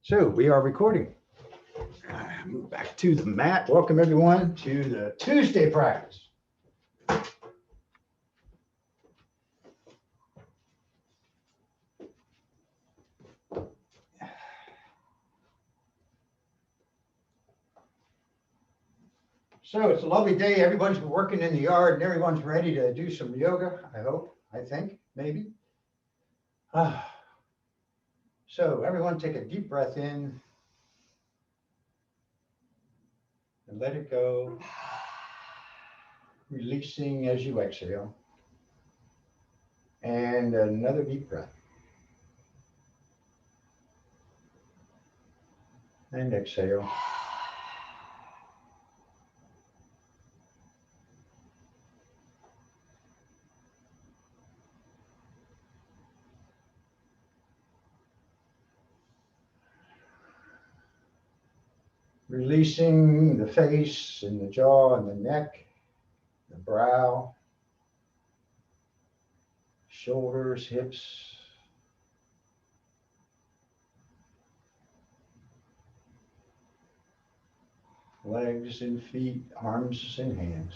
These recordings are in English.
So we are recording. Move back to the mat. Welcome everyone to the Tuesday practice. So it's a lovely day. Everyone's been working in the yard and everyone's ready to do some yoga. I hope, I think, maybe. So everyone take a deep breath in and let it go, releasing as you exhale. And another deep breath. And exhale. Releasing the face and the jaw and the neck, the brow, shoulders, hips, legs and feet, arms and hands.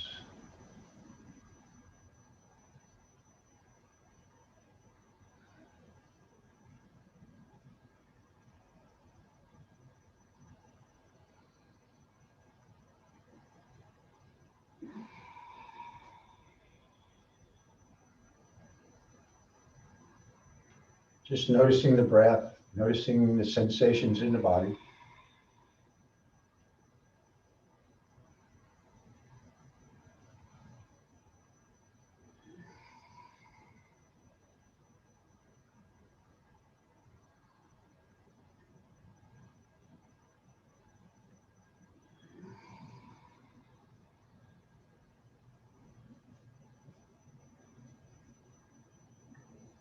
Just noticing the breath, noticing the sensations in the body.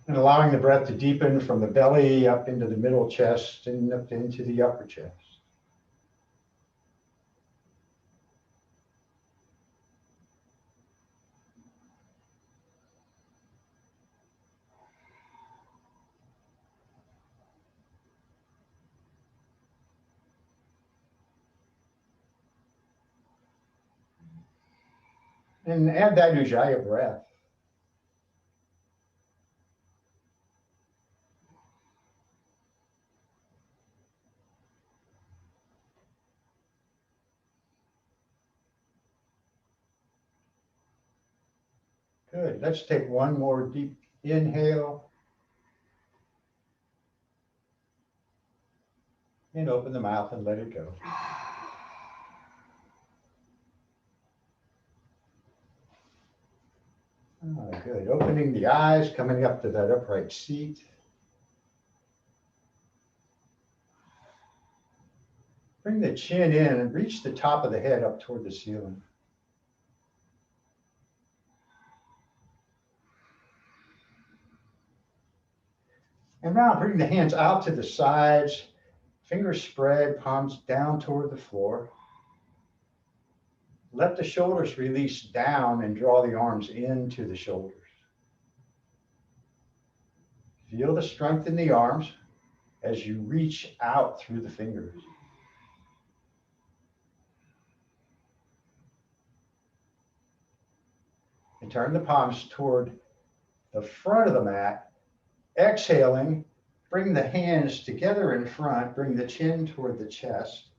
And allowing the breath to deepen from the belly up into the middle chest and up into the upper chest. And add that Ujjayi breath. Good. Let's take one more deep inhale. And open the mouth and let it go. Good. Opening the eyes, coming up to that upright seat. Bring the chin in and reach the top of the head up toward the ceiling. And now bring the hands out to the sides, fingers spread, palms down toward the floor. Let the shoulders release down and draw the arms into the shoulders. Feel the strength in the arms as you reach out through the fingers. And turn the palms toward the front of the mat. Exhaling, bring the hands together in front, bring the chin toward the chest,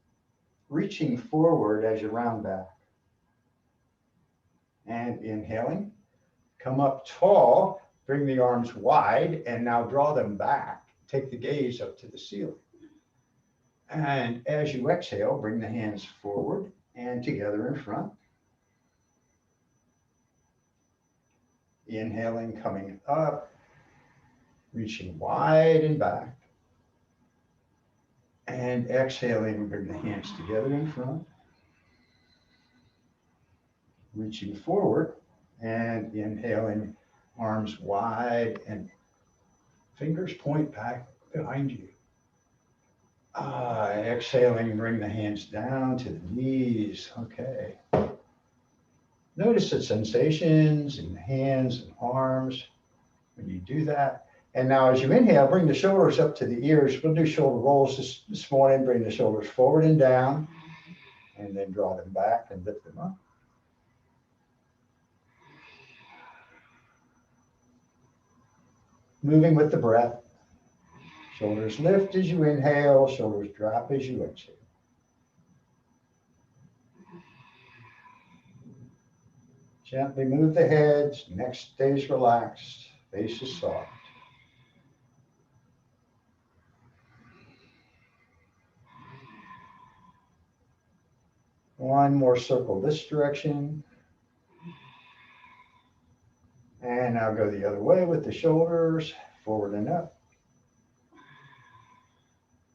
reaching forward as you round back. And inhaling, come up tall, bring the arms wide, and now draw them back. Take the gaze up to the ceiling. And as you exhale, bring the hands forward and together in front. Inhaling, coming up, reaching wide and back. And exhaling, bring the hands together in front. Reaching forward and inhaling, arms wide and fingers point back behind you. Exhaling, bring the hands down to the knees. Okay. Notice the sensations in the hands and arms when you do that. And now as you inhale, bring the shoulders up to the ears. We'll do shoulder rolls this morning. Bring the shoulders forward and down, and then draw them back and lift them up. Moving with the breath. Shoulders lift as you inhale, shoulders drop as you exhale. Gently move the head, neck stays relaxed, face is soft. One more circle this direction. And now go the other way with the shoulders, forward and up.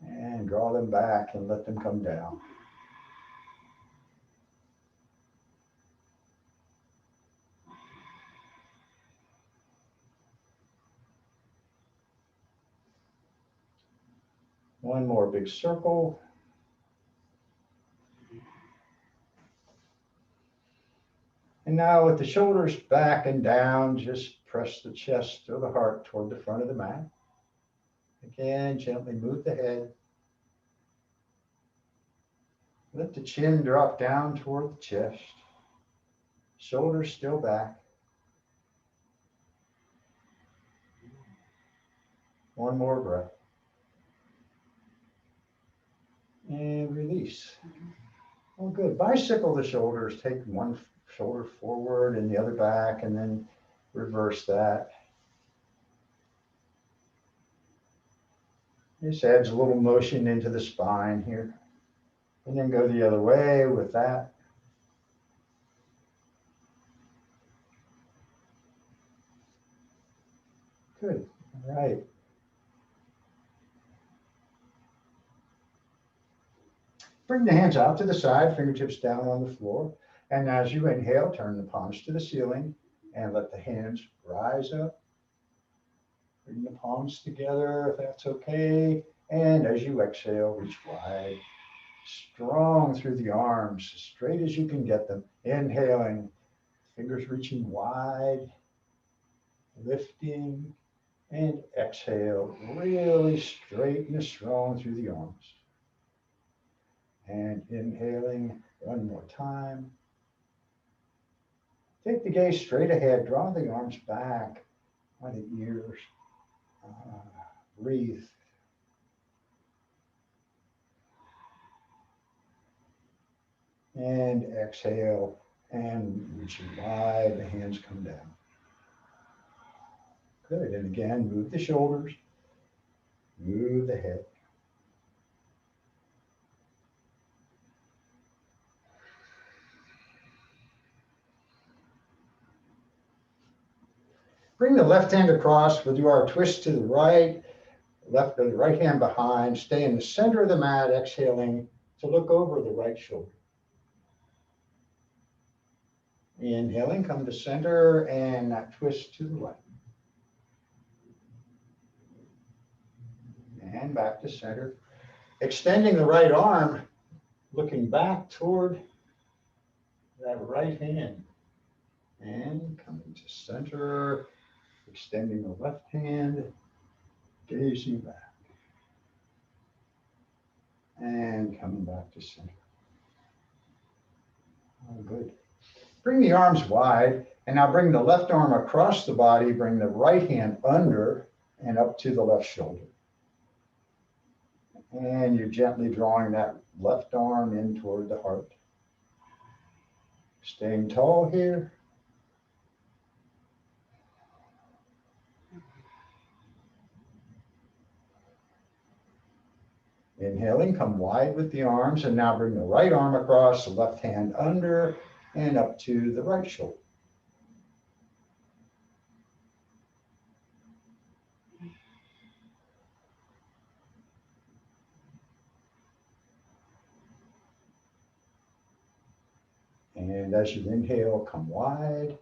And draw them back and let them come down. One more big circle. And now with the shoulders back and down, just press the chest or the heart toward the front of the mat. Again, gently move the head. Let the chin drop down toward the chest. Shoulders still back. One more breath. And release. Oh, good. Bicycle the shoulders. Take one shoulder forward and the other back, and then reverse that. This adds a little motion into the spine here. And then go the other way with that. Good. All right. Bring the hands out to the side, fingertips down on the floor. And as you inhale, turn the palms to the ceiling and let the hands rise up. Bring the palms together if that's okay. And as you exhale, reach wide. Strong through the arms, as straight as you can get them. Inhaling, fingers reaching wide, lifting, and exhale, really straight and strong through the arms. And inhaling one more time. Take the gaze straight ahead, draw the arms back by the ears. Breathe. And exhale, and reaching wide, the hands come down. Good, and again, move the shoulders, move the head. Bring the left hand across. We'll do our twist to the right, the right hand behind. Stay in the center of the mat, exhaling to look over the right shoulder. Inhaling, come to center and twist to the right. And back to center. Extending the right arm, looking back toward that right hand. And coming to center, extending the left hand, gazing back. And coming back to center. Oh, good. Bring the arms wide, and now bring the left arm across the body, bring the right hand under and up to the left shoulder. And you're gently drawing that left arm in toward the heart. Staying tall here. Inhaling, come wide with the arms, and now bring the right arm across, the left hand under and up to the right shoulder. And as you inhale, come wide.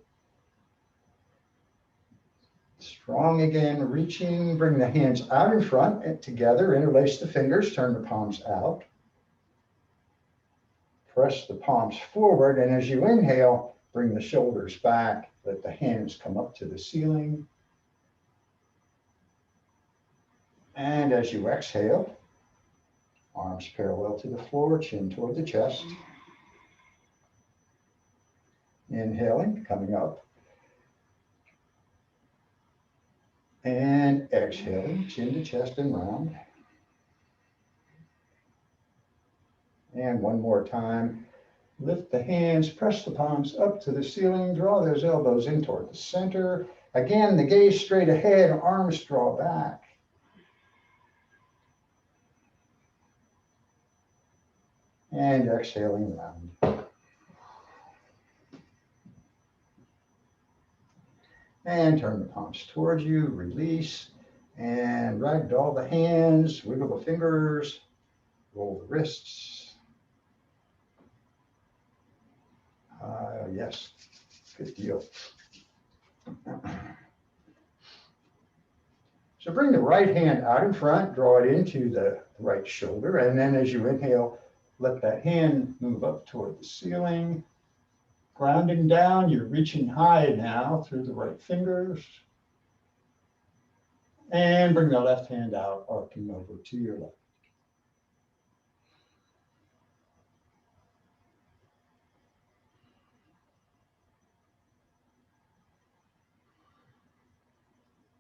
Strong again, reaching, bring the hands out in front and together, interlace the fingers, turn the palms out. Press the palms forward, and as you inhale, bring the shoulders back, let the hands come up to the ceiling. And as you exhale, arms parallel to the floor, chin toward the chest. Inhaling, coming up. And exhaling, chin to chest and round. And one more time. Lift the hands, press the palms up to the ceiling, draw those elbows in toward the center. Again, the gaze straight ahead, arms draw back. And exhaling round. And turn the palms towards you, release, and ragdoll the hands, wiggle the fingers, roll the wrists. Yes, good deal. So bring the right hand out in front, draw it into the right shoulder, and then as you inhale, let that hand move up toward the ceiling. Grounding down, you're reaching high now through the right fingers. And bring the left hand out, arcing over to your left.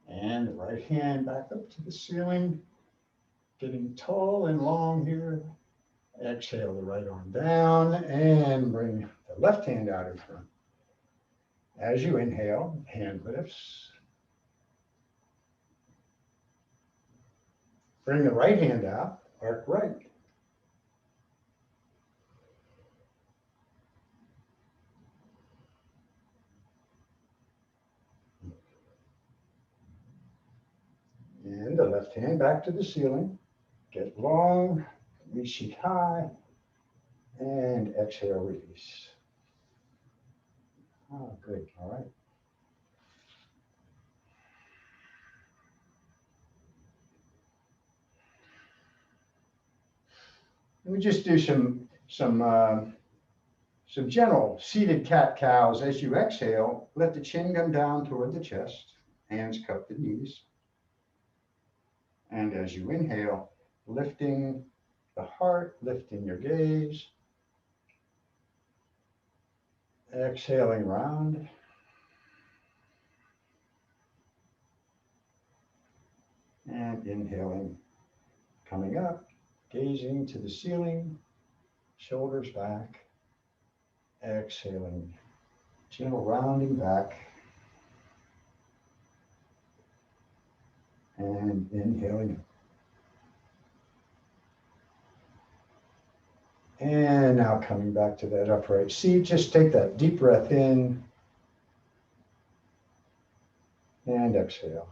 And the right hand back up to the ceiling, getting tall and long here. Exhale the right arm down and bring the left hand out in front. As you inhale, hand lifts. Bring the right hand out, arc right. And the left hand back to the ceiling. Get long, reaching high, and exhale, release. Oh, good, all right. Let me just do some general seated cat-cows. As you exhale, let the chin come down toward the chest, hands cup the knees. And as you inhale, lifting the heart, lifting your gaze. Exhaling round. And inhaling, coming up, gazing to the ceiling, shoulders back. Exhaling, gentle rounding back. And inhaling. And now coming back to that upright seat, just take that deep breath in and exhale.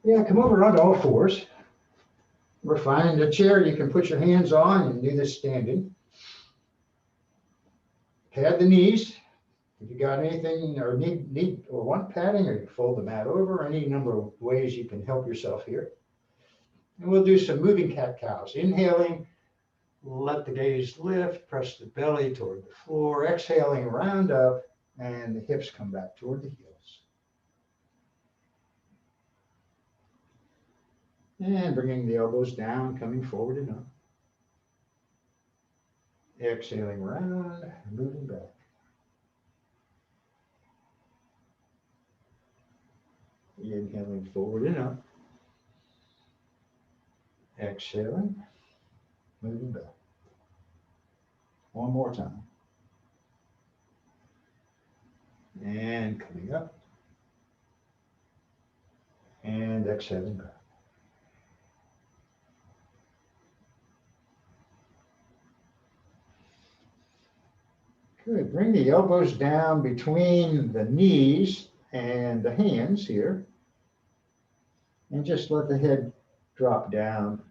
Yeah, come over onto all fours. We're finding a chair you can put your hands on and do this standing. Pad the knees. If you got anything or need or want padding, or you fold the mat over, any number of ways you can help yourself here. And we'll do some moving cat-cows. Inhaling, let the gaze lift, press the belly toward the floor. Exhaling, round up, and the hips come back toward the heels. And bringing the elbows down, coming forward and up. Exhaling round, moving back. Inhaling forward and up. Exhaling, moving back. One more time. And coming up. And exhaling back. Good. Bring the elbows down between the knees and the hands here. And just let the head drop down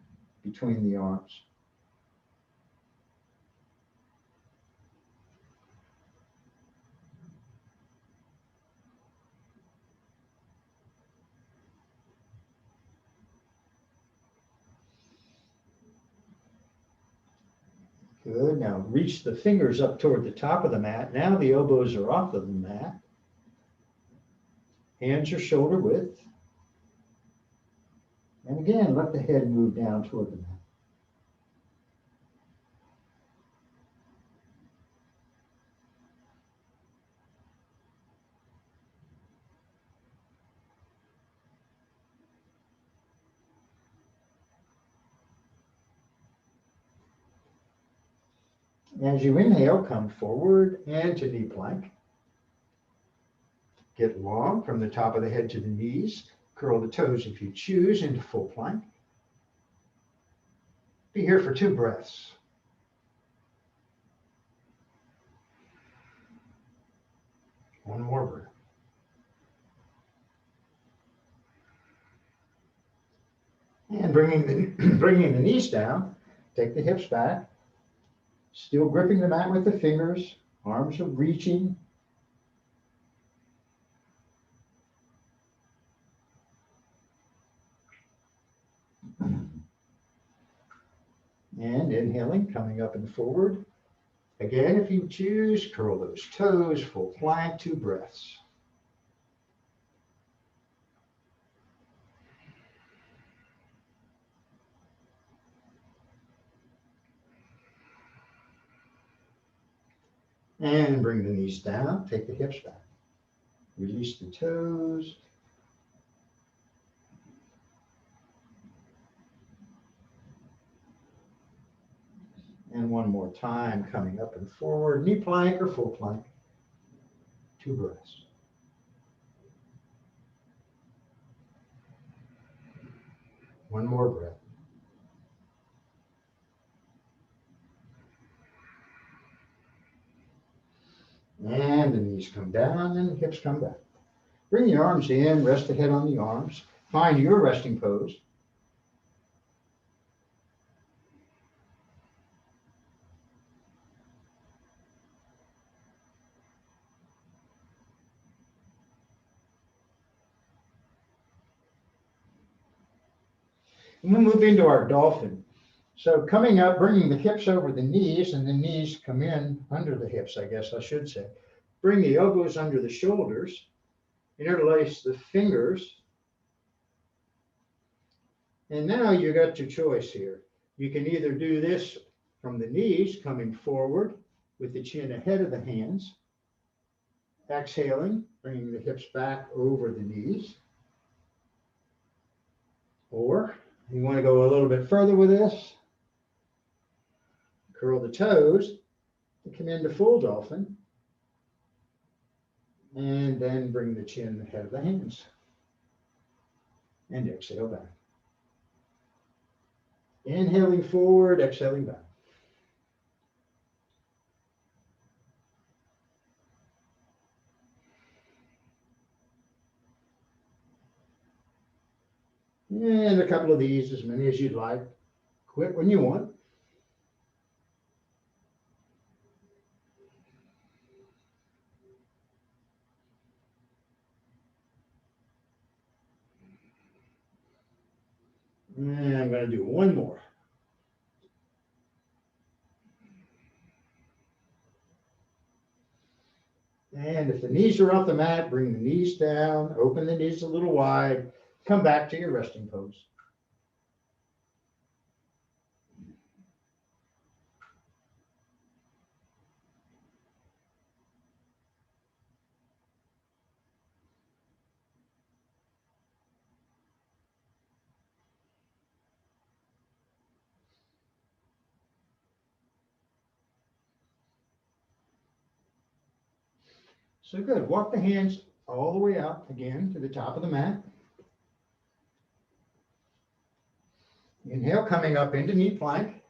between the arms. Good. Now reach the fingers up toward the top of the mat. Now the elbows are off of the mat. Hands are shoulder width. And again, let the head move down toward the mat. As you inhale, come forward and to knee plank. Get long from the top of the head to the knees. Curl the toes if you choose into full plank. Be here for 2 breaths. One more breath. And bringing the knees down, take the hips back. Still gripping the mat with the fingers. Arms are reaching. And inhaling, coming up and forward. Again, if you choose, curl those toes, full plank, 2 breaths. And bring the knees down, take the hips back. Release the toes. And one more time, coming up and forward, knee plank or full plank, 2 breaths. One more breath. And the knees come down and the hips come back. Bring the arms in, rest the head on the arms. Find your resting pose. And we'll move into our dolphin. So coming up, bringing the hips over the knees, and the knees come in under the hips, I guess I should say. Bring the elbows under the shoulders. Interlace the fingers. And now you got your choice here. You can either do this from the knees, coming forward with the chin ahead of the hands. Exhaling, bringing the hips back over the knees. Or you want to go a little bit further with this. Curl the toes and come into full dolphin. And then bring the chin ahead of the hands. And exhale back. Inhaling forward, exhaling back. And a couple of these, as many as you'd like. Quit when you want. And I'm going to do one more. And if the knees are off the mat, bring the knees down, open the knees a little wide, come back to your resting pose. So good. Walk the hands all the way out again to the top of the mat. Inhale, coming up into knee plank.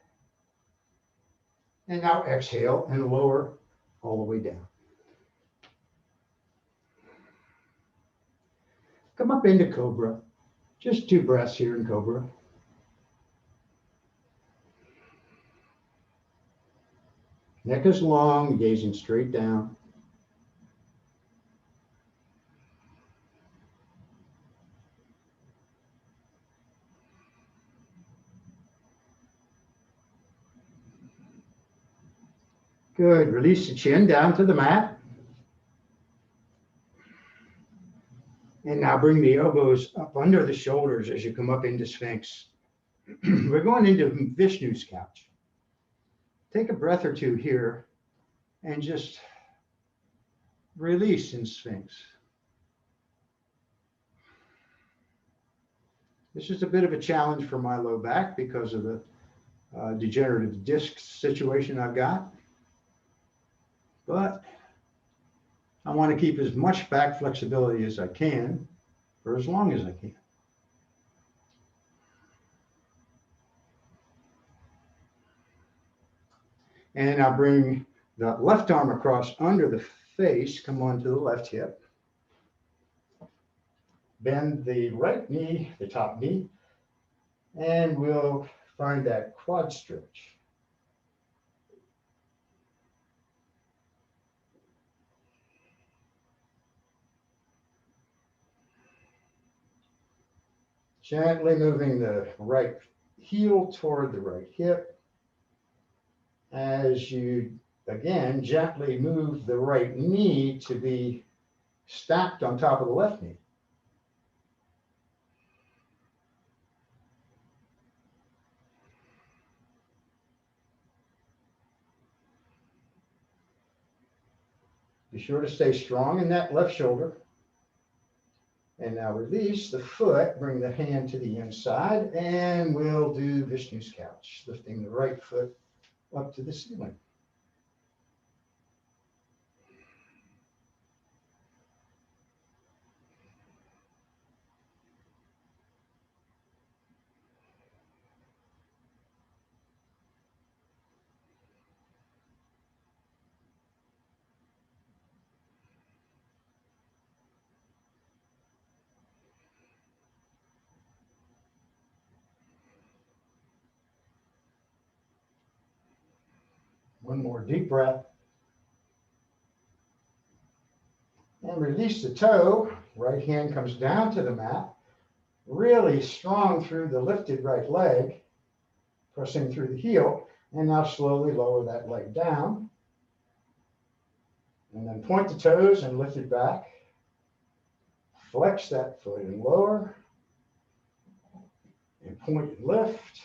And now exhale and lower all the way down. Come up into cobra. Just 2 breaths here in cobra. Neck is long, gazing straight down. Good. Release the chin down to the mat. And now bring the elbows up under the shoulders as you come up into Sphinx. We're going into Vishnu's couch. Take a breath or two here and just release in Sphinx. This is a bit of a challenge for my low back because of the degenerative disc situation I've got. But I want to keep as much back flexibility as I can for as long as I can. And I'll bring the left arm across under the face, come onto the left hip. Bend the right knee, the top knee, and we'll find that quad stretch. Gently moving the right heel toward the right hip. As you, again, gently move the right knee to be stacked on top of the left knee. Be sure to stay strong in that left shoulder. And now release the foot, bring the hand to the inside, and we'll do Vishnu's couch, lifting the right foot up to the ceiling. One more deep breath. And release the toe. Right hand comes down to the mat. Really strong through the lifted right leg, pressing through the heel. And now slowly lower that leg down. And then point the toes and lift it back. Flex that foot and lower. And point and lift.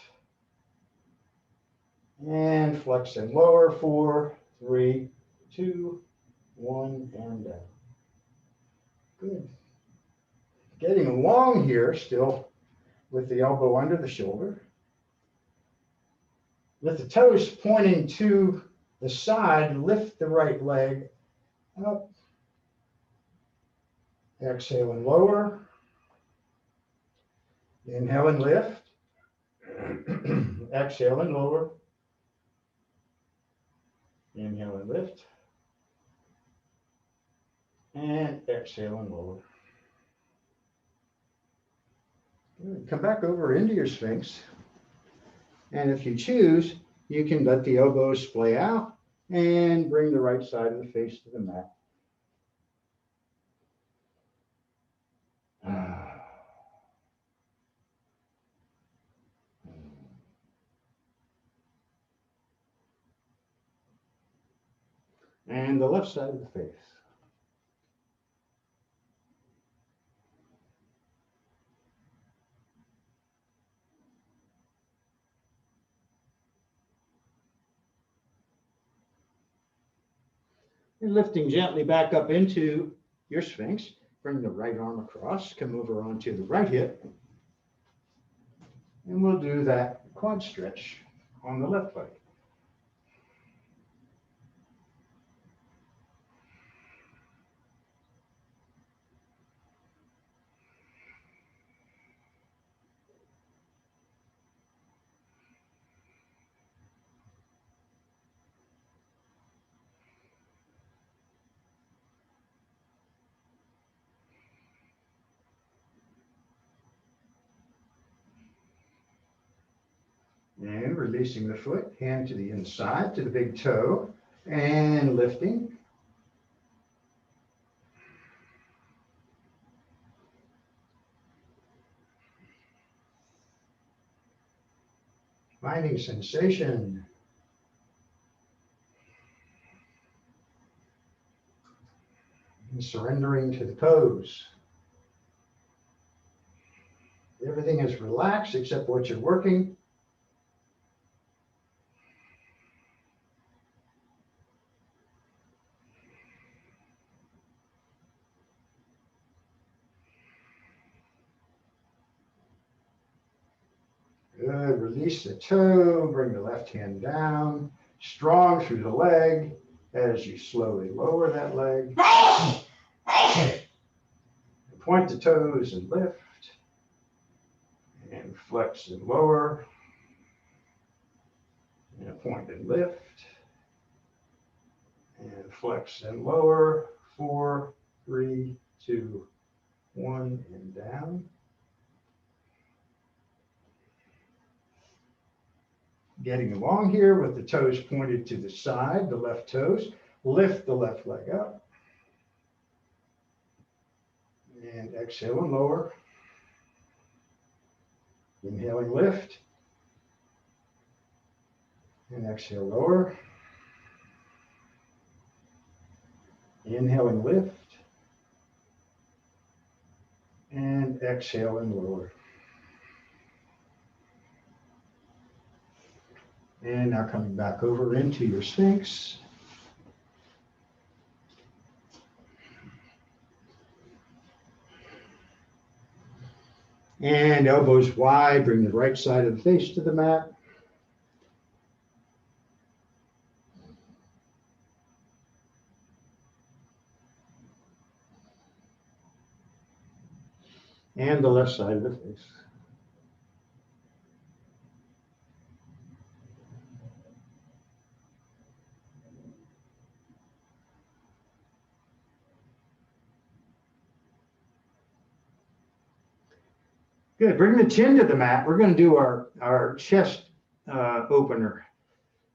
And flex and lower. 4, 3, 2, 1, and down. Good. Getting along here still with the elbow under the shoulder. With the toes pointing to the side, lift the right leg up. Exhale and lower. Inhale and lift. Exhale and lower. Inhale and lift. And exhale and lower. Good. Come back over into your Sphinx. And if you choose, you can let the elbows splay out and bring the right side of the face to the mat. And the left side of the face. And lifting gently back up into your Sphinx. Bring the right arm across, come over onto the right hip. And we'll do that quad stretch on the left leg. And releasing the foot, hand to the inside, to the big toe, and lifting. Finding sensation. and surrendering to the pose. Everything is relaxed except what you're working. Good, release the toe, bring the left hand down, strong through the leg as you slowly lower that leg. Point the toes and lift, and flex and lower, and point and lift, and flex and lower, 4, 3, 2, 1, and down. Getting along here with the toes pointed to the side, the left toes. Lift the left leg up. And exhale and lower. Inhaling, lift. And exhale, lower. Inhaling, lift. And exhale and lower. And now coming back over into your Sphinx. And elbows wide, bring the right side of the face to the mat. And the left side of the face. Good, bring the chin to the mat. We're going to do our chest opener.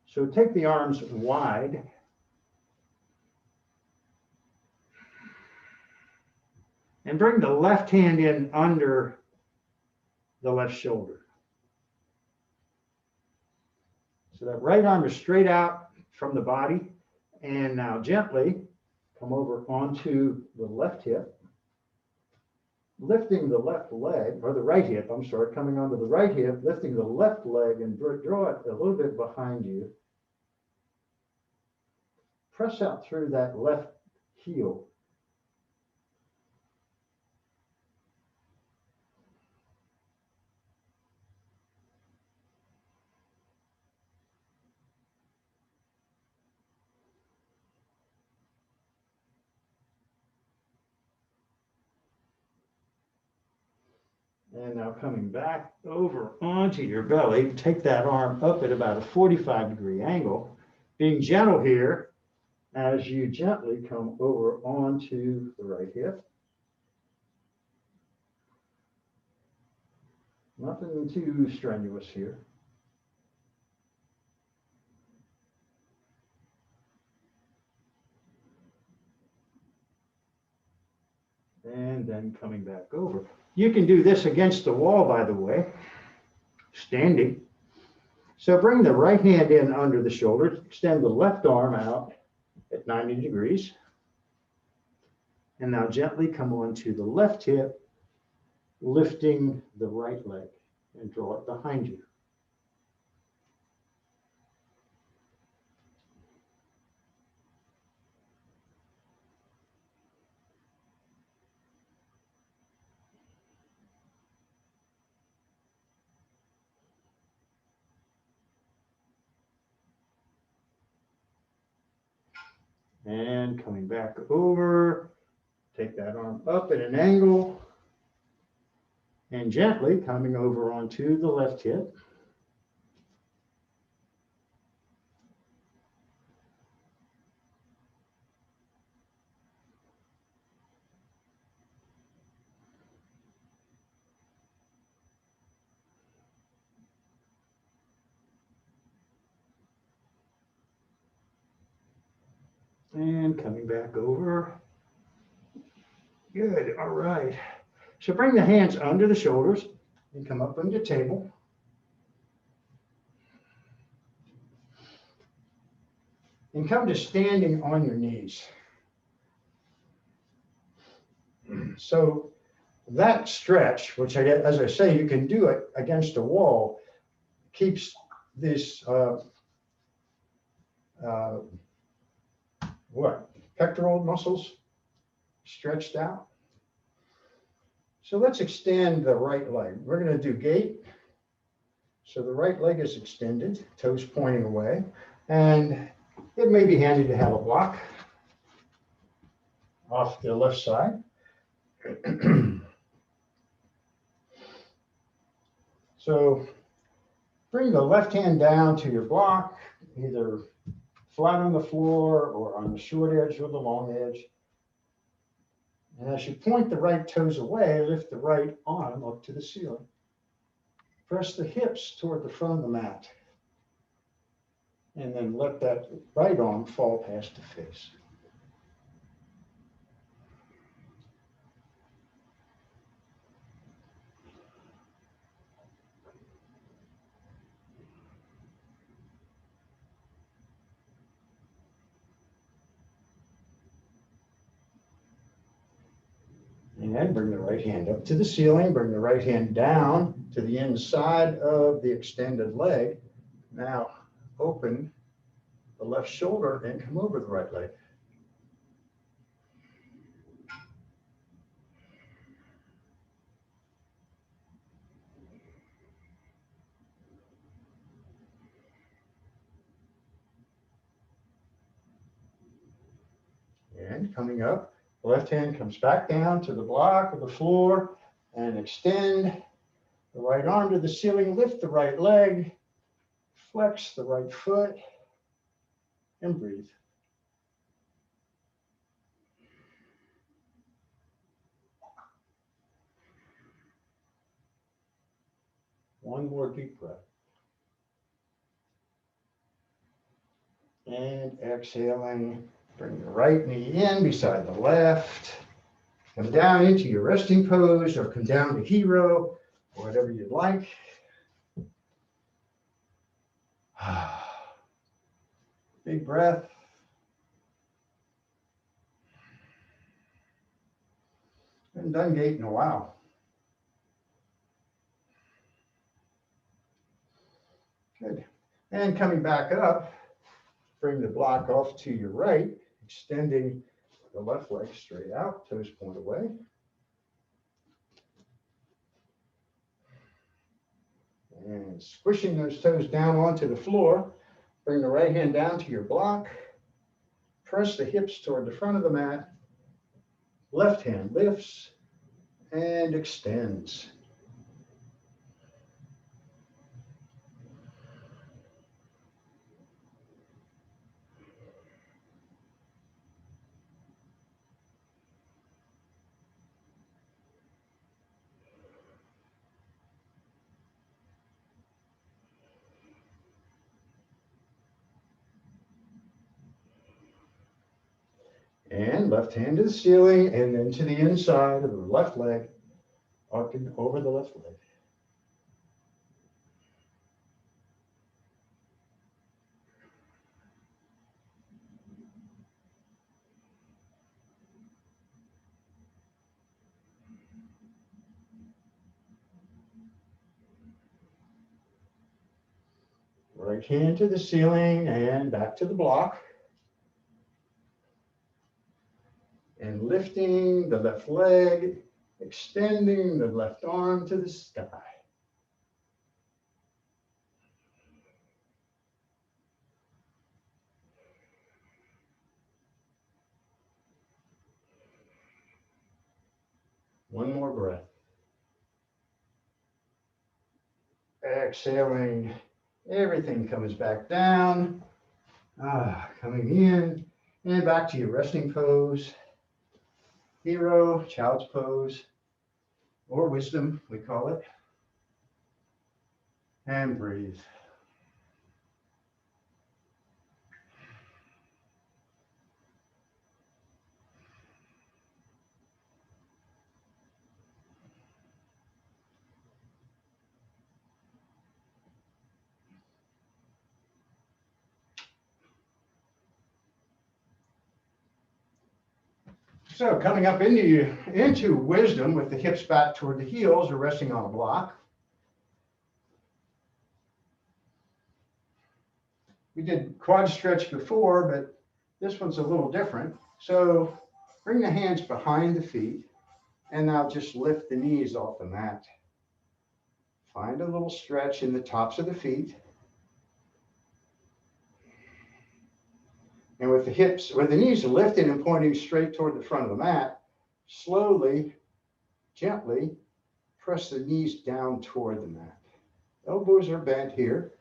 So take the arms wide. And bring the left hand in under the left shoulder. So that right arm is straight out from the body. And now gently come over onto the left hip. Lifting the left leg, or the right hip, I'm sorry, coming onto the right hip, lifting the left leg and draw it a little bit behind you. Press out through that left heel. And now coming back over onto your belly, take that arm up at about a 45-degree angle, being gentle here as you gently come over onto the right hip. Nothing too strenuous here. And then coming back over. You can do this against the wall, by the way, standing. So bring the right hand in under the shoulders, extend the left arm out at 90 degrees. And now gently come onto the left hip, lifting the right leg and draw it behind you. And coming back over, take that arm up at an angle and gently coming over onto the left hip. And coming back over. Good, all right. So bring the hands under the shoulders and come up onto the table. And come to standing on your knees. So that stretch, which as I say, you can do it against a wall, keeps this pectoral muscles stretched out. So let's extend the right leg. We're going to do gait. So the right leg is extended, toes pointing away, and it may be handy to have a block off the left side. So bring the left hand down to your block, either flat on the floor or on the short edge or the long edge. And as you point the right toes away, lift the right arm up to the ceiling. Press the hips toward the front of the mat. And then let that right arm fall past the face. And bring the right hand up to the ceiling, bring the right hand down to the inside of the extended leg. Now open the left shoulder and come over the right leg. And coming up, the left hand comes back down to the block of the floor and extend the right arm to the ceiling, lift the right leg, flex the right foot, and breathe. One more deep breath. And exhaling, bring the right knee in beside the left. Come down into your resting pose or come down to hero, or whatever you'd like. Big breath. Haven't done gait in a while. Good. And coming back up, bring the block off to your right, extending the left leg straight out, toes point away. And squishing those toes down onto the floor, bring the right hand down to your block, press the hips toward the front of the mat, left hand lifts and extends. And left hand to the ceiling and then to the inside of the left leg, arcing over the left leg. Right hand to the ceiling and back to the block. And lifting the left leg, extending the left arm to the sky. One more breath. Exhaling, everything comes back down. Coming in and back to your resting pose. Hero, child's pose, or wisdom, we call it. And breathe. So coming up into wisdom with the hips back toward the heels or resting on a block. We did quad stretch before, but this one's a little different. So bring the hands behind the feet and now just lift the knees off the mat. Find a little stretch in the tops of the feet. And with the knees lifted and pointing straight toward the front of the mat, slowly, gently press the knees down toward the mat. Elbows are bent here,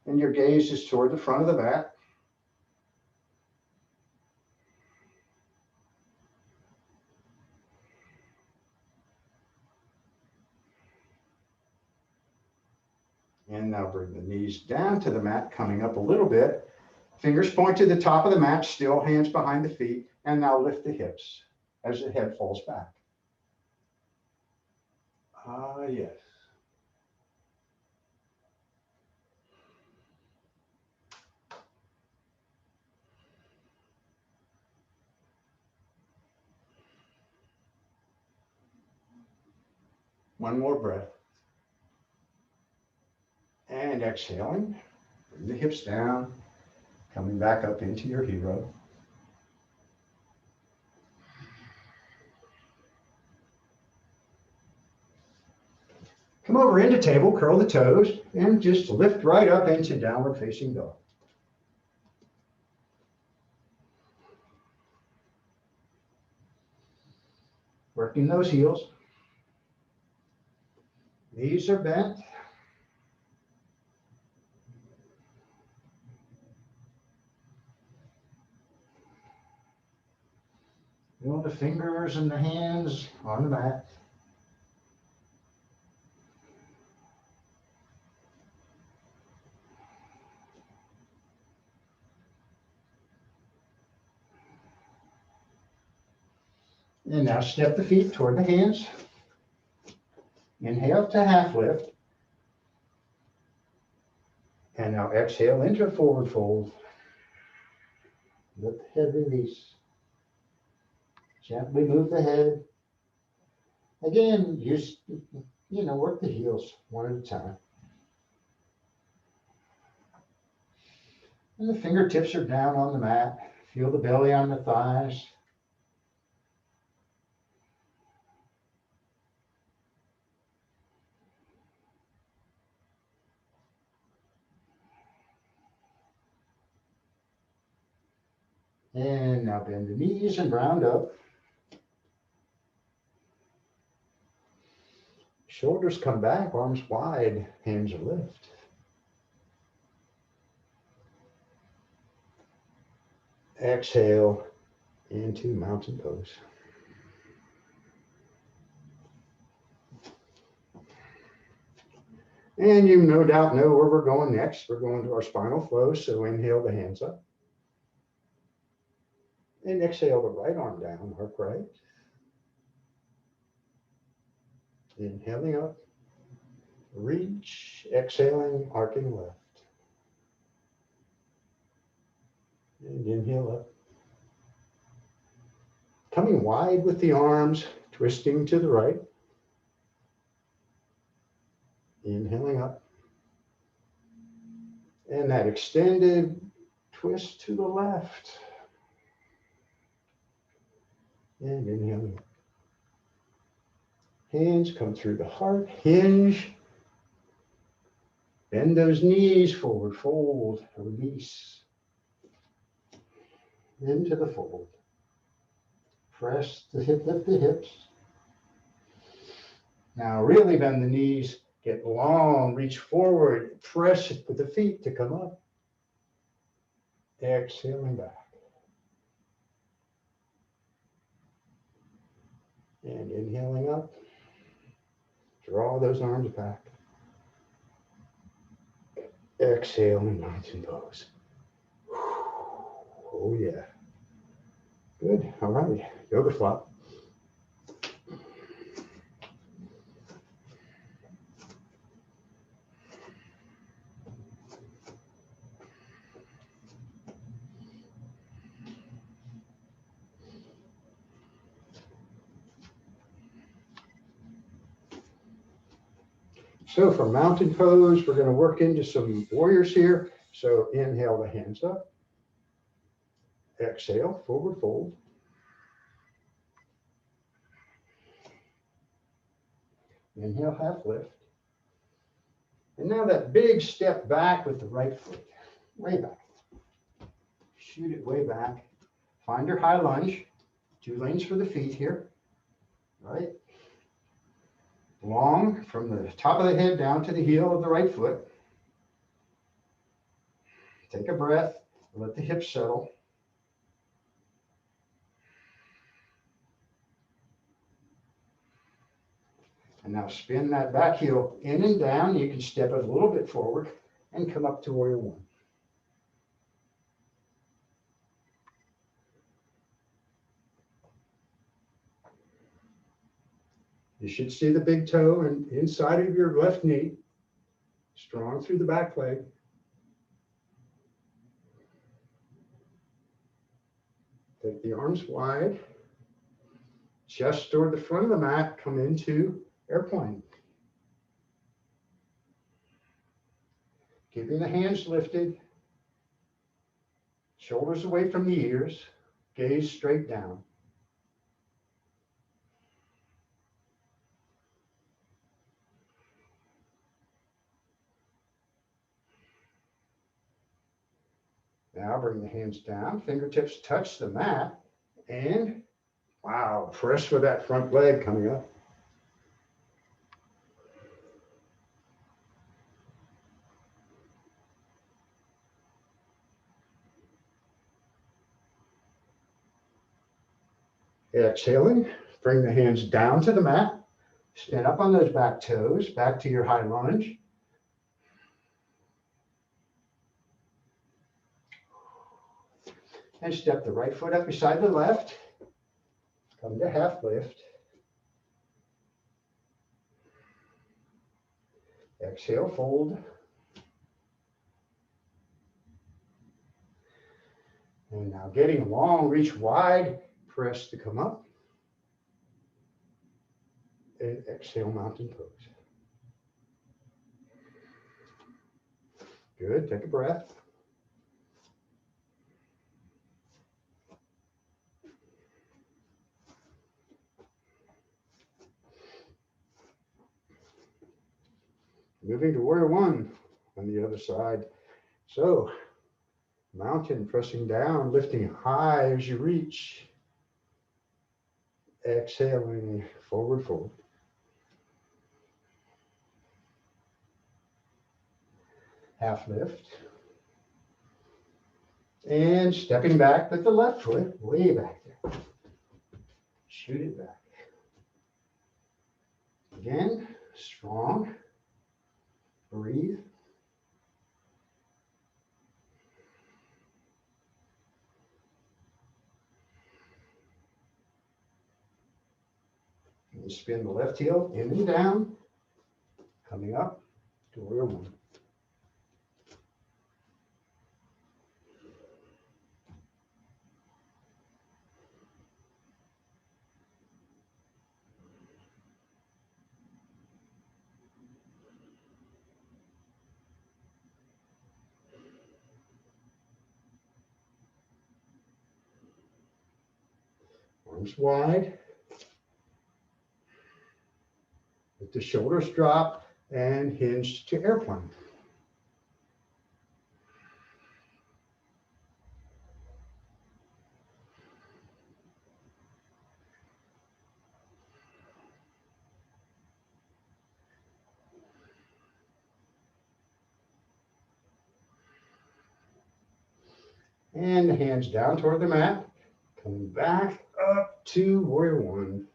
and your gaze is toward the front of the mat. And now bring the knees down to the mat, coming up a little bit. Fingers point to the top of the mat, still hands behind the feet, and now lift the hips as the head falls back. Ah, yes. One more breath. And exhaling, bring the hips down, coming back up into your hero. Come over into table, curl the toes, and just lift right up into downward facing dog. Working those heels. Knees are bent. Feel the fingers and the hands on the mat. And now step the feet toward the hands. Inhale to half lift. And now exhale into a forward fold. Let the head release. Gently move the head. Again, work the heels one at a time. And the fingertips are down on the mat. Feel the belly on the thighs. And now bend the knees and round up. Shoulders come back, arms wide, hands are lift. Exhale into mountain pose. And you no doubt know where we're going next. We're going to our spinal flow. So inhale the hands up. And exhale the right arm down, arc right. Inhaling up. Reach, exhaling, arcing left. And inhale up. Coming wide with the arms, twisting to the right. Inhaling up. And that extended twist to the left. And inhaling up. Hands come through the heart, hinge. Bend those knees forward, fold, release. Into the fold. Press the hip, lift the hips. Now really bend the knees, get long, reach forward, press it with the feet to come up. Exhaling back. And inhaling up. Draw those arms back. Exhaling, mountain pose. Oh yeah. Good, all right, yoga flop. So for mountain pose, we're going to work into some warriors here. So inhale the hands up. Exhale, forward fold. Inhale, half lift. And now that big step back with the right foot, way back. Shoot it way back. Find your high lunge. 2 lanes for the feet here, right? Long from the top of the head down to the heel of the right foot. Take a breath, let the hips settle. And now spin that back heel in and down. You can step it a little bit forward and come up to warrior one. You should see the big toe and inside of your left knee, strong through the back leg. Take the arms wide, chest toward the front of the mat, come into airplane. Keeping the hands lifted, shoulders away from the ears, gaze straight down. Now bring the hands down, fingertips touch the mat, and wow, press with that front leg coming up. Exhaling, bring the hands down to the mat, stand up on those back toes, back to your high lunge. And step the right foot up beside the left. Come to half lift. Exhale, fold. And now getting long, reach wide, press to come up. And exhale, mountain pose. Good, take a breath. Moving to warrior one on the other side. So, mountain pressing down, lifting high as you reach. Exhaling, forward fold. Half lift. And stepping back with the left foot, way back there. Shoot it back. Again, strong. Breathe. And spin the left heel in and down, coming up to warrior one. Arms wide. Let the shoulders drop and hinge to airplane. And the hands down toward the mat. Coming back up to warrior one.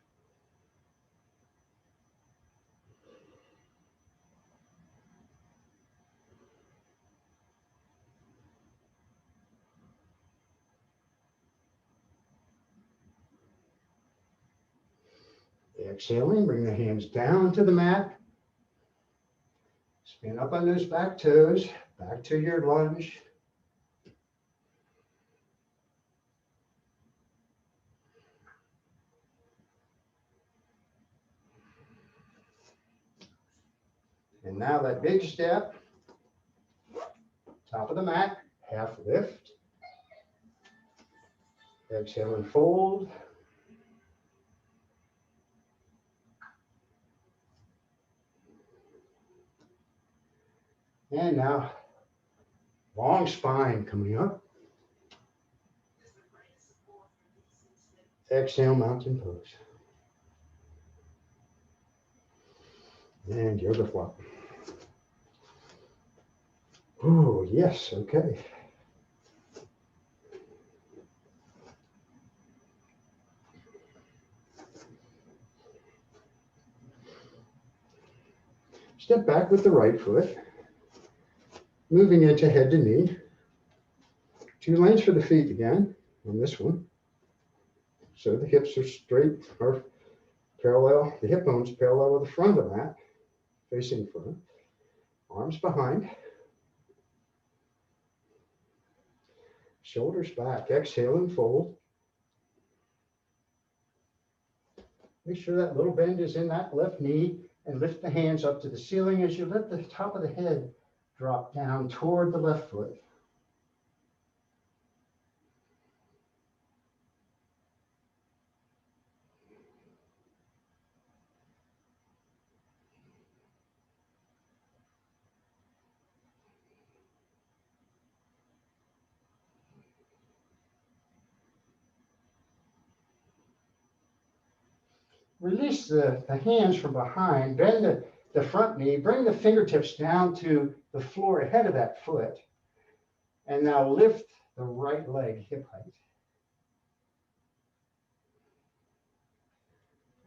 Exhaling, bring the hands down to the mat. Spin up on those back toes, back to your lunge. And now that big step, top of the mat, half lift. Exhale and fold. And now, long spine coming up. Exhale, mountain pose. And yoga flop. Oh, yes, okay. Step back with the right foot, moving into head to knee. 2 lanes for the feet again on this one. So the hips are straight, or parallel, the hip bones parallel with the front of the mat, facing front. Arms behind. Shoulders back. Exhale and fold. Make sure that little bend is in that left knee, and lift the hands up to the ceiling as you let the top of the head drop down toward the left foot. Release the hands from behind, bend the front knee, bring the fingertips down to the floor ahead of that foot, and now lift the right leg hip height.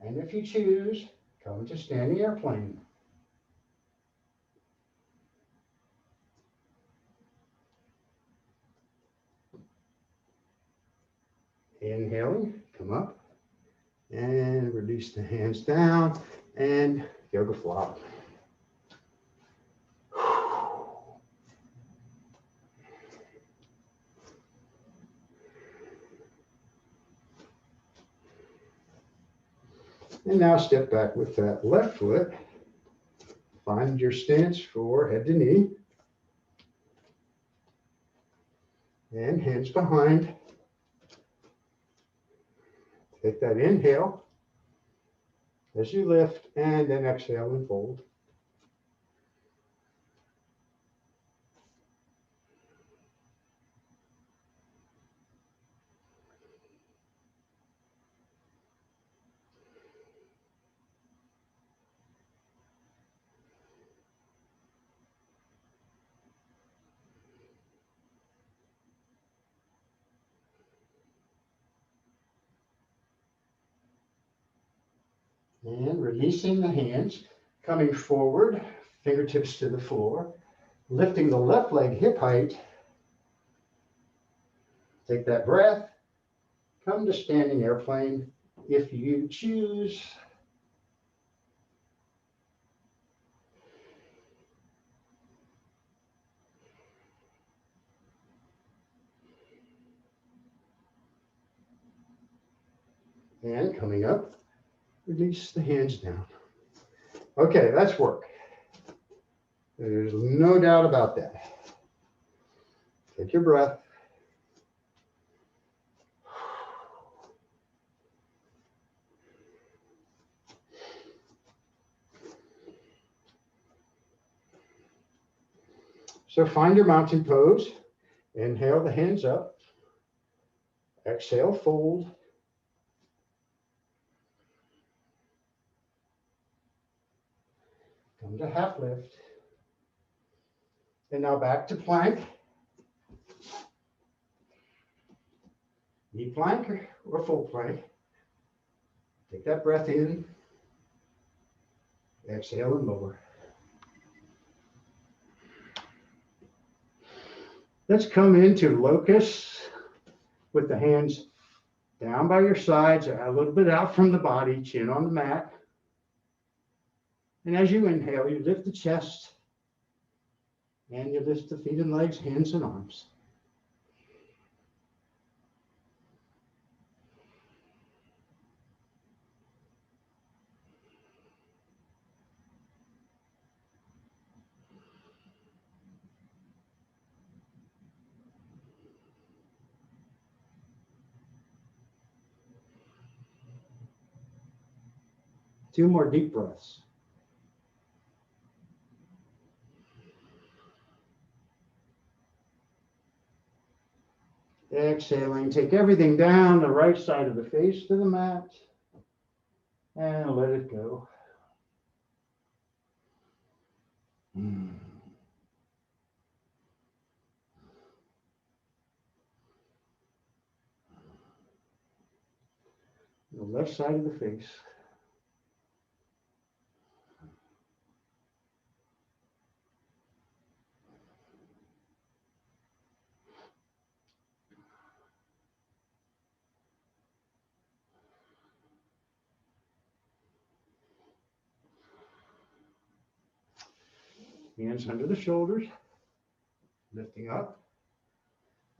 And if you choose, come to standing airplane. Inhaling, come up. And release the hands down and yoga flop. And now step back with that left foot. Find your stance for head to knee. And hands behind. Take that inhale as you lift, and then exhale and fold. And releasing the hands, coming forward, fingertips to the floor, lifting the left leg hip height. Take that breath, come to standing airplane if you choose. And coming up, release the hands down. Okay, that's work. There's no doubt about that. Take your breath. So find your mountain pose. Inhale the hands up. Exhale, fold. Come to half lift. And now back to plank. Knee plank or full plank. Take that breath in. Exhale and lower. Let's come into locust with the hands down by your sides, a little bit out from the body, chin on the mat. And as you inhale, you lift the chest and you lift the feet and legs, hands and arms. 2 more deep breaths. Exhaling, take everything down the right side of the face to the mat and let it go. The left side of the face. Hands under the shoulders, lifting up,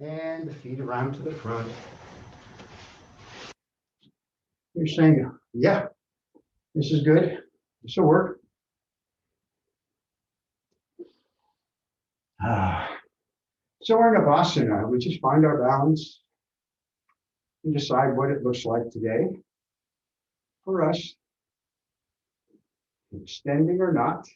and the feet around to the front. You're saying, yeah, this is good. This will work. So we're in Navasana. We just find our balance and decide what it looks like today for us, extending or not.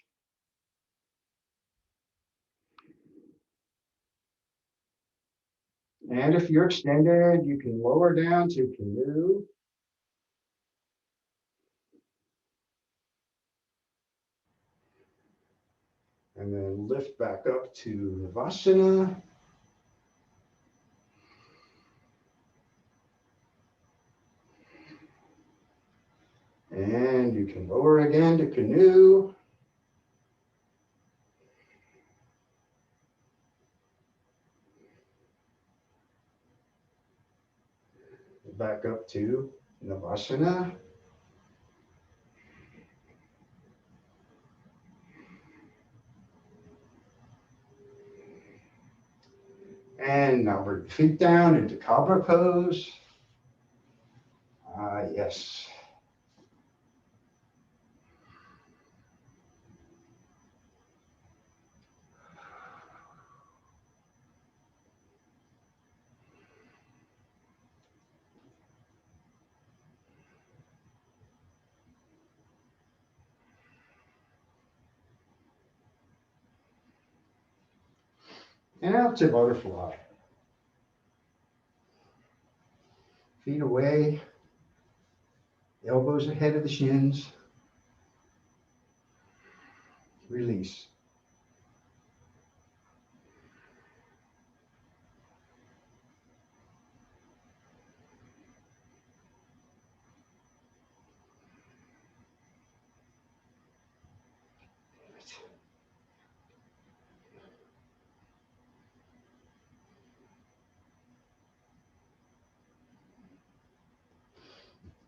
And if you're extended, you can lower down to canoe. And then lift back up to Navasana. And you can lower again to canoe. Back up to Navasana. And now bring the feet down into Cobra pose. Yes. And out to butterfly. Feet away, elbows ahead of the shins. Release.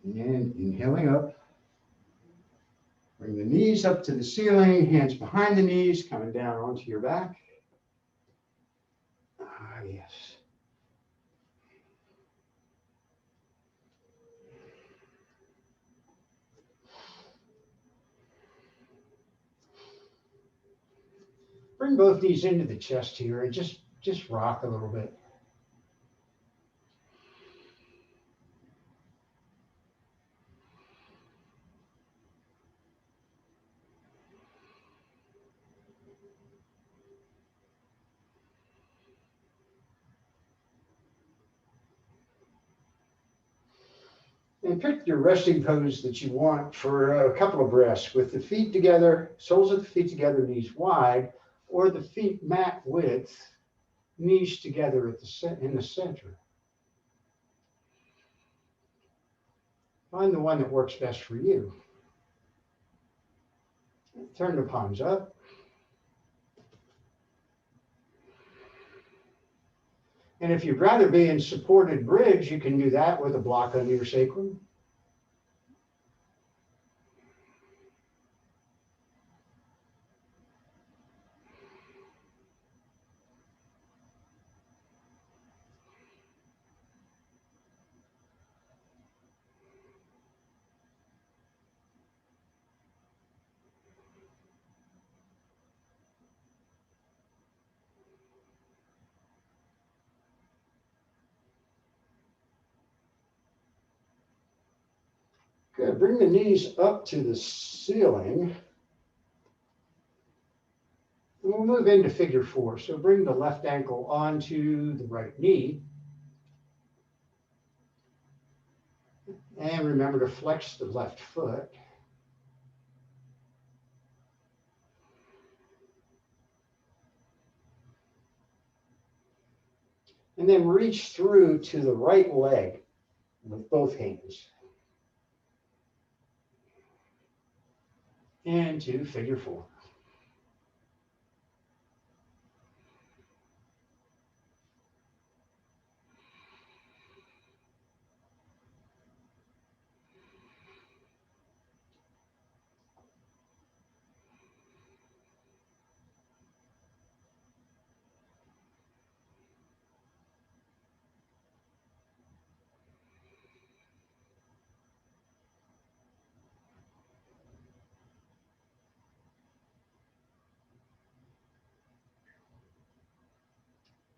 And inhaling up. Bring the knees up to the ceiling, hands behind the knees, coming down onto your back. Yes. Bring both knees into the chest here and just rock a little bit. And pick your resting pose that you want for a couple of breaths with the feet together, soles of the feet together, knees wide, or the feet mat width, knees together in the center. Find the one that works best for you. Turn the palms up. And if you'd rather be in supported bridge, you can do that with a block under your sacrum. Good. Bring the knees up to the ceiling. And we'll move into figure 4. So bring the left ankle onto the right knee. And remember to flex the left foot. And then reach through to the right leg with both hands. And to figure 4.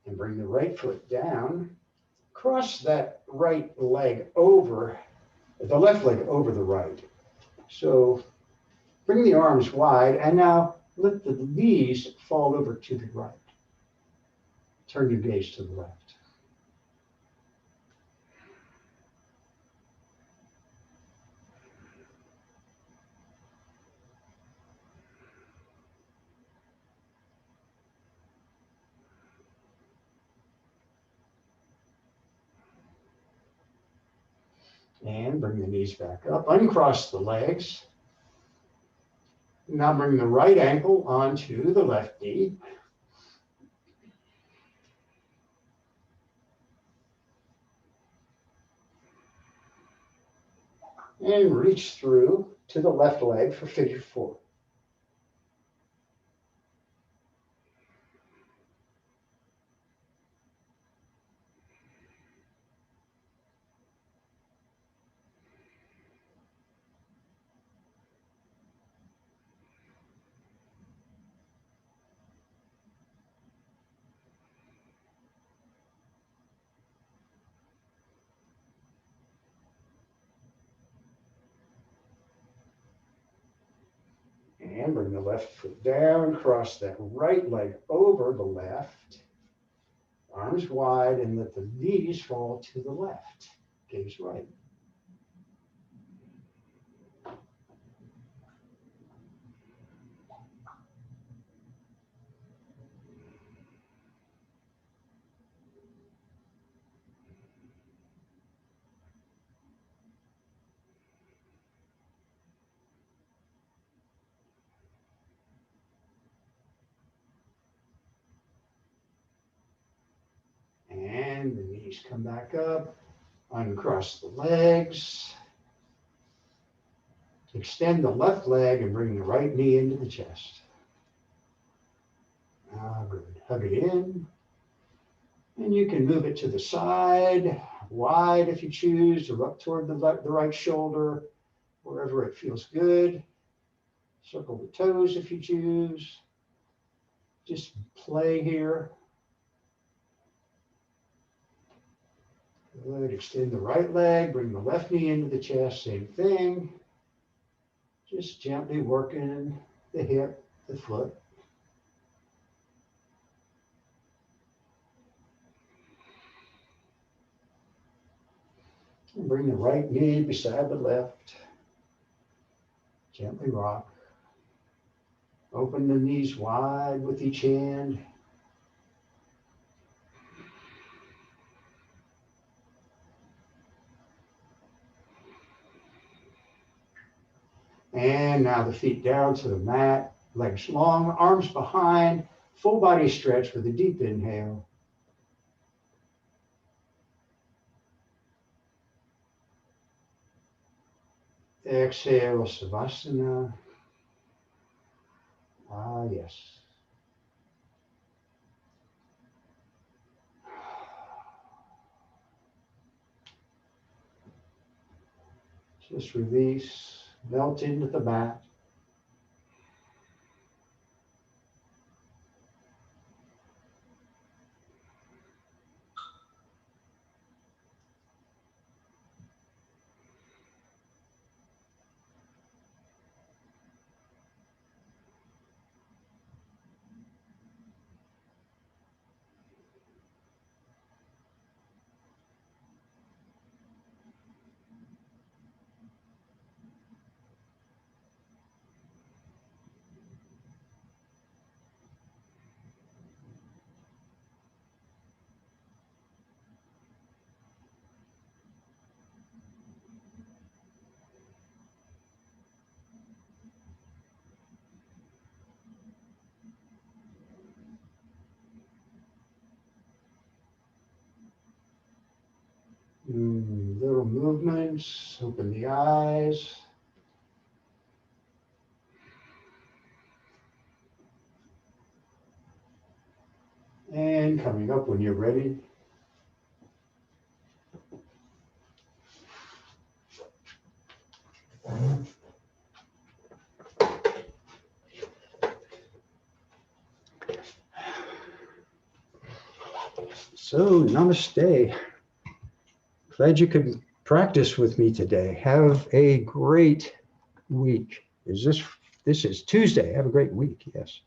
And bring the right foot down. Cross that right leg over, the left leg over the right. So bring the arms wide and now let the knees fall over to the right. Turn your gaze to the left. And bring the knees back up. Uncross the legs. Now bring the right ankle onto the left knee. And reach through to the left leg for figure 4. And bring the left foot down, cross that right leg over the left. Arms wide and let the knees fall to the left. Gaze right. And the knees come back up. Uncross the legs. Extend the left leg and bring the right knee into the chest. Good. Hug it in. And you can move it to the side, wide if you choose, or up toward the right shoulder, wherever it feels good. Circle the toes if you choose. Just play here. Good. Extend the right leg, bring the left knee into the chest, same thing. Just gently working the hip, the foot. And bring the right knee beside the left. Gently rock. Open the knees wide with each hand. And now the feet down to the mat, legs long, arms behind, full body stretch with a deep inhale. Exhale, Savasana. Yes. Just release, melt into the mat. Little movements, open the eyes. And coming up when you're ready. So, namaste. Glad you could practice with me today. Have a great week. This is Tuesday. Have a great week. Yes.